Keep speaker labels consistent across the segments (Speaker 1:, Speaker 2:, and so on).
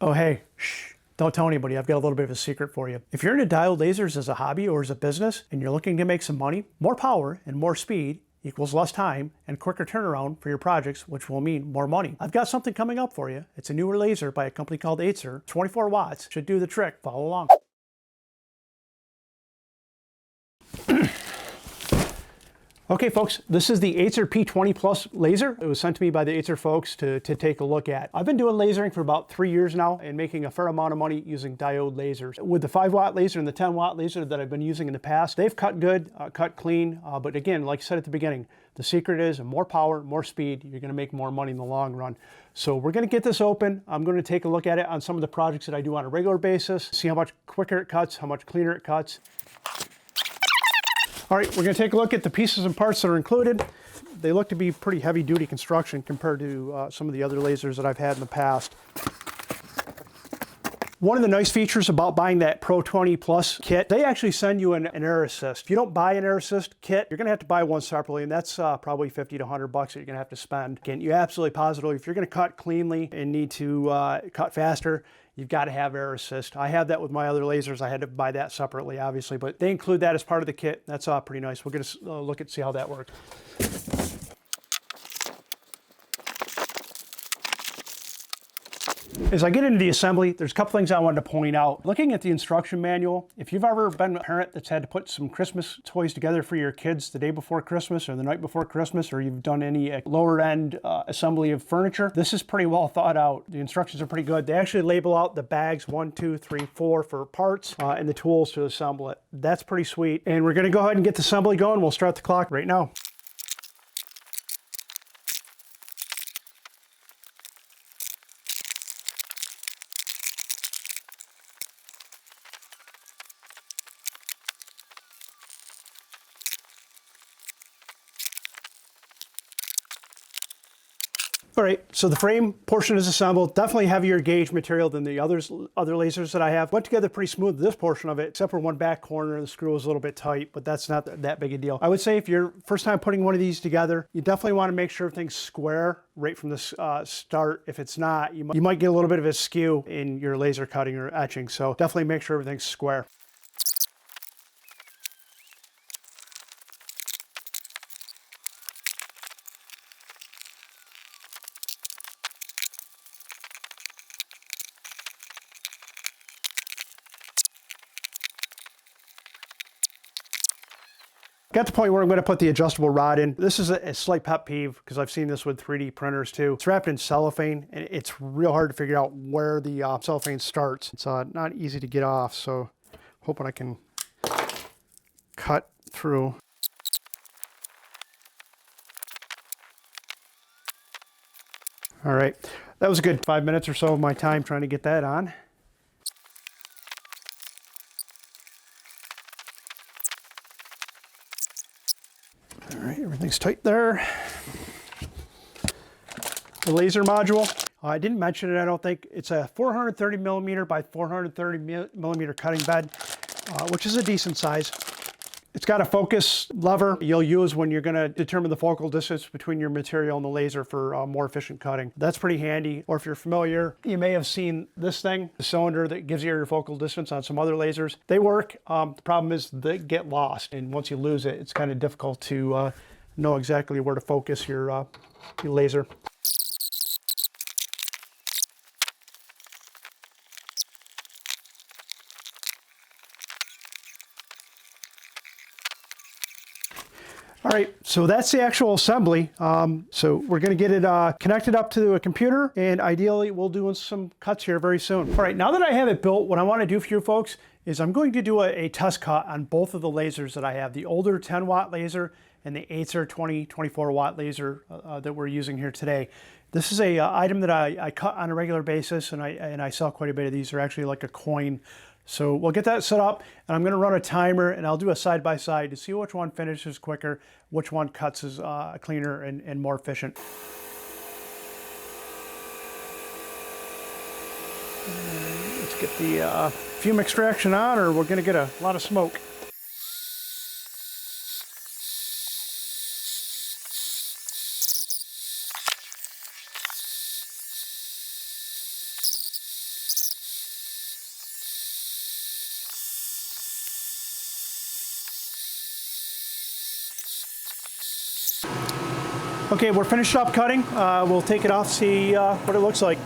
Speaker 1: Oh, hey, shh, don't tell anybody. I've got a little bit of a secret for you. If you're into diode lasers as a hobby or as a business and you're looking to make some money, more power and more speed equals less time and quicker turnaround for your projects, which will mean more money. I've got something coming up for you. It's a newer laser by a company called ATEZR, 24 watts. Should do the trick. Follow along. Okay folks, this is the ATEZR P20 Plus laser. It was sent to me by the ATEZR folks to take a look at. I've been doing lasering for about 3 years now and making a fair amount of money using diode lasers. With the 5-watt laser and the 10-watt laser that I've been using in the past, they've cut good, cut clean, but again, like I said at the beginning, the secret is more power, more speed, you're gonna make more money in the long run. So we're gonna get this open. I'm gonna take a look at it on some of the projects that I do on a regular basis, see how much quicker it cuts, how much cleaner it cuts. All right, we're going to take a look at the pieces and parts that are included. They look to be pretty heavy duty construction compared to some of the other lasers that I've had in the past. One of the nice features about buying that P20 Plus kit, they actually send you an air assist. If you don't buy an air assist kit, you're going to have to buy one separately, and that's probably 50 to 100 bucks that you're going to have to spend. Again, you absolutely positively, if you're going to cut cleanly and need to cut faster, you've got to have air assist. I have that with my other lasers. I had to buy that separately, obviously, but they include that as part of the kit. That's pretty nice. We're going to look at see how that works. As I get into the assembly, there's a couple things I wanted to point out. Looking at the instruction manual, if you've ever been a parent that's had to put some Christmas toys together for your kids the day before Christmas or the night before Christmas, or you've done any lower end assembly of furniture, this is pretty well thought out. The instructions are pretty good. They actually label out the bags 1, 2, 3, 4 for parts and the tools to assemble it. That's pretty sweet. And we're gonna go ahead and get the assembly going. We'll start the clock right now. All right, so the frame portion is assembled. Definitely heavier gauge material than the other lasers that I have. Went together pretty smooth, this portion of it, except for one back corner. The screw was a little bit tight, but that's not that big a deal. I would say if you're first time putting one of these together, you definitely want to make sure everything's square right from the start. If it's not, you might get a little bit of a skew in your laser cutting or etching. So definitely make sure everything's square. Got to the point where I'm going to put the adjustable rod in. This is a slight pet peeve because I've seen this with 3D printers too. It's wrapped in cellophane and it's real hard to figure out where the cellophane starts. It's not easy to get off, so hoping I can cut through. All right, that was a good 5 minutes or so of my time trying to get that on. All right, everything's tight there. The laser module, I didn't mention it, I don't think. It's a 430 millimeter by 430 millimeter cutting bed, which is a decent size. It's got a focus lever you'll use when you're gonna determine the focal distance between your material and the laser for more efficient cutting. That's pretty handy. Or if you're familiar, you may have seen this thing, the cylinder that gives you your focal distance on some other lasers. They work. The problem is they get lost, and once you lose it, it's kind of difficult to know exactly where to focus your laser. All right, so that's the actual assembly. So we're gonna get it connected up to a computer, and ideally we'll do some cuts here very soon. All right, now that I have it built, what I wanna do for you folks is I'm going to do a test cut on both of the lasers that I have, the older 10-watt laser and the ATEZR 24-watt laser that we're using here today. This is a item that I cut on a regular basis, and I sell quite a bit of these. They're actually like a coin. So we'll get that set up, and I'm going to run a timer, and I'll do a side-by-side to see which one finishes quicker, which one cuts is cleaner and more efficient. Let's get the fume extraction on, or we're going to get a lot of smoke. Okay, we're finished up cutting. We'll take it off, see what it looks like.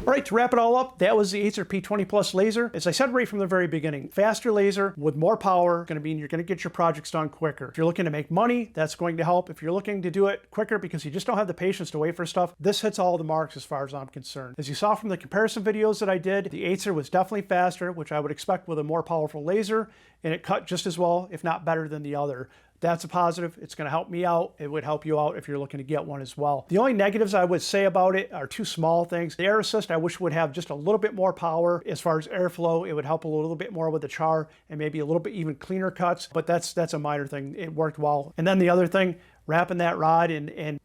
Speaker 1: All right, to wrap it all up, that was the ATEZR P20 Plus laser. As I said right from the very beginning, faster laser with more power, going to mean you're going to get your projects done quicker. If you're looking to make money, that's going to help. If you're looking to do it quicker because you just don't have the patience to wait for stuff, this hits all the marks as far as I'm concerned. As you saw from the comparison videos that I did, the ATEZR was definitely faster, which I would expect with a more powerful laser, and it cut just as well, if not better than the other. That's a positive. It's going to help me out. It would help you out if you're looking to get one as well. The only negatives I would say about it are two small things. The air assist, I wish would have just a little bit more power as far as airflow. It would help a little bit more with the char and maybe a little bit even cleaner cuts, but that's a minor thing. It worked well. And then the other thing, wrapping that rod in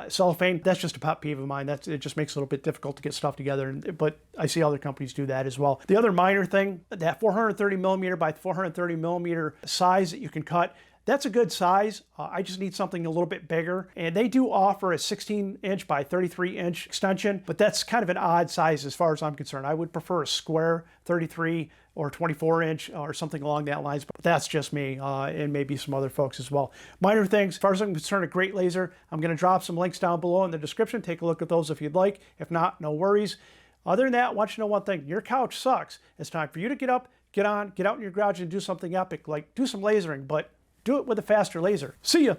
Speaker 1: cellophane, that's just a pet peeve of mine. It just makes it a little bit difficult to get stuff together, but I see other companies do that as well. The other minor thing, that 430 millimeter by 430 millimeter size that you can cut, that's a good size. I just need something a little bit bigger. And they do offer a 16-inch by 33-inch extension, but that's kind of an odd size as far as I'm concerned. I would prefer a square 33 or 24-inch or something along that lines, but that's just me and maybe some other folks as well. Minor things, as far as I'm concerned, a great laser. I'm going to drop some links down below in the description. Take a look at those if you'd like. If not, no worries. Other than that, I want you to know one thing. Your couch sucks. It's time for you to get up, get out in your garage and do something epic, like do some lasering, but do it with a faster laser. See ya.